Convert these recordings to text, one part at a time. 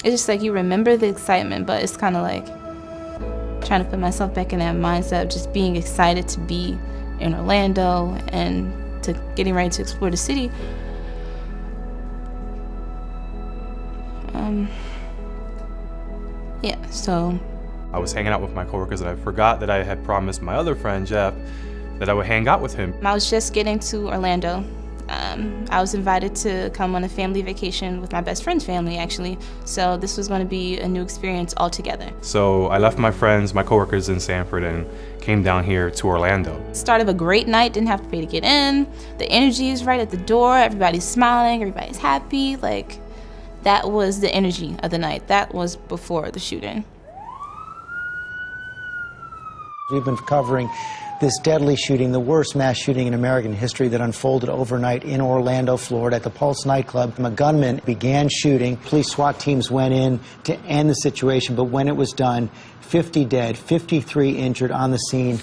It's just like you remember the excitement, but it's kind of like trying to put myself back in that mindset of just being excited to be in Orlando and to getting ready to explore the city. Yeah, so I was hanging out with my coworkers and I forgot that I had promised my other friend, Jeff, that I would hang out with him. I was just getting to Orlando. I was invited to come on a family vacation with my best friend's family, actually. So this was going to be a new experience altogether. So I left my friends, my coworkers in Sanford, and came down here to Orlando. Start of a great night, didn't have to pay to get in. The energy is right at the door. Everybody's smiling, everybody's happy. Like, that was the energy of the night. That was before the shooting. We've been covering this deadly shooting, the worst mass shooting in American history that unfolded overnight in Orlando, Florida, at the Pulse nightclub. A gunman began shooting. Police SWAT teams went in to end the situation, but when it was done, 50 dead, 53 injured on the scene.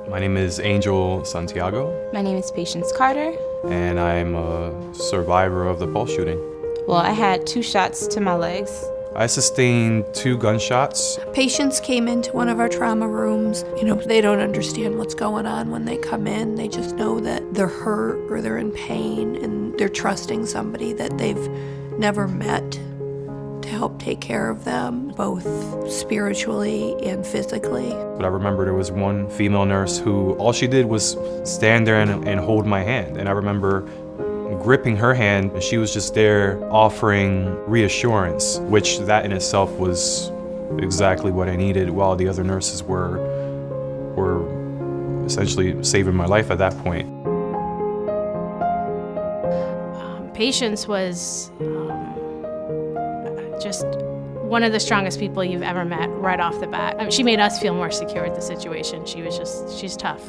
My name is Angel Santiago. My name is Patience Carter. And I'm a survivor of the Pulse shooting. Well, I had 2 shots to my legs. I sustained 2 gunshots. Patients came into one of our trauma rooms. They don't understand what's going on when they come in. They just know that they're hurt or they're in pain, and they're trusting somebody that they've never met to help take care of them, both spiritually and physically. But I remember there was one female nurse who all she did was stand there and hold my hand. And I remember gripping her hand, and she was just there offering reassurance, which that in itself was exactly what I needed, while the other nurses were essentially saving my life at that point. Patience was just one of the strongest people you've ever met right off the bat. I mean, she made us feel more secure at the situation. She's tough.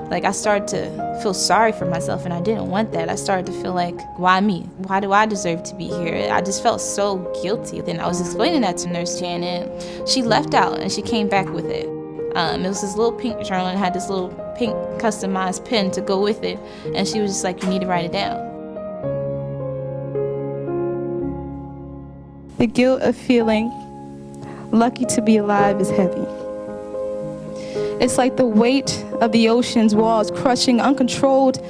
Like, I started to feel sorry for myself, and I didn't want that. I started to feel like, why me? Why do I deserve to be here? I just felt so guilty. Then I was explaining that to Nurse Janet. She left out, and she came back with it. It was this little pink journal, and had this little pink customized pen to go with it, and she was just like, you need to write it down. The guilt of feeling lucky to be alive is heavy. It's like the weight of the ocean's walls crushing uncontrolled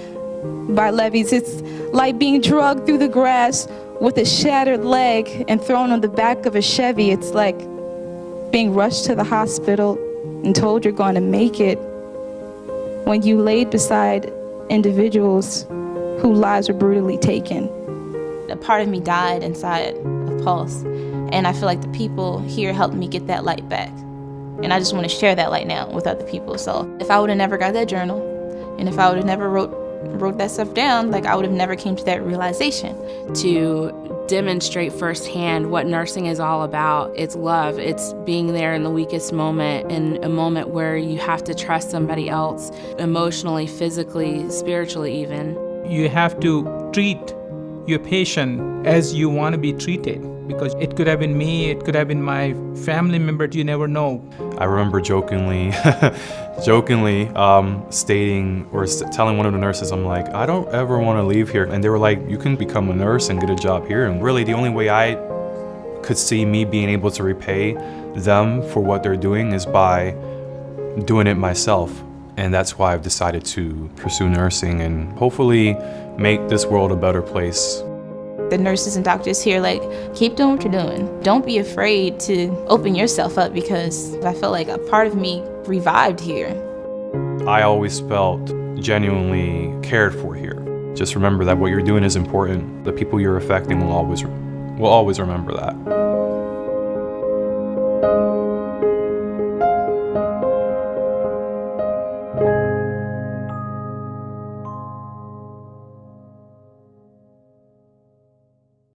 by levees. It's like being dragged through the grass with a shattered leg and thrown on the back of a Chevy. It's like being rushed to the hospital and told you're going to make it when you laid beside individuals whose lives were brutally taken. A part of me died inside of Pulse, and I feel like the people here helped me get that light back. And I just want to share that light now with other people. So if I would have never got that journal, and if I would have never wrote that stuff down, like, I would have never came to that realization. To demonstrate firsthand what nursing is all about. It's love. It's being there in the weakest moment, in a moment where you have to trust somebody else, emotionally, physically, spiritually even. You have to treat your patient as you want to be treated, because it could have been me, it could have been my family member, you never know. I remember jokingly stating or telling one of the nurses, I'm like, I don't ever want to leave here. And they were like, you can become a nurse and get a job here. And really the only way I could see me being able to repay them for what they're doing is by doing it myself. And that's why I've decided to pursue nursing and hopefully make this world a better place. The nurses and doctors here, like, keep doing what you're doing. Don't be afraid to open yourself up, because I feel like a part of me revived here. I always felt genuinely cared for here. Just remember that what you're doing is important. The people you're affecting will always remember that.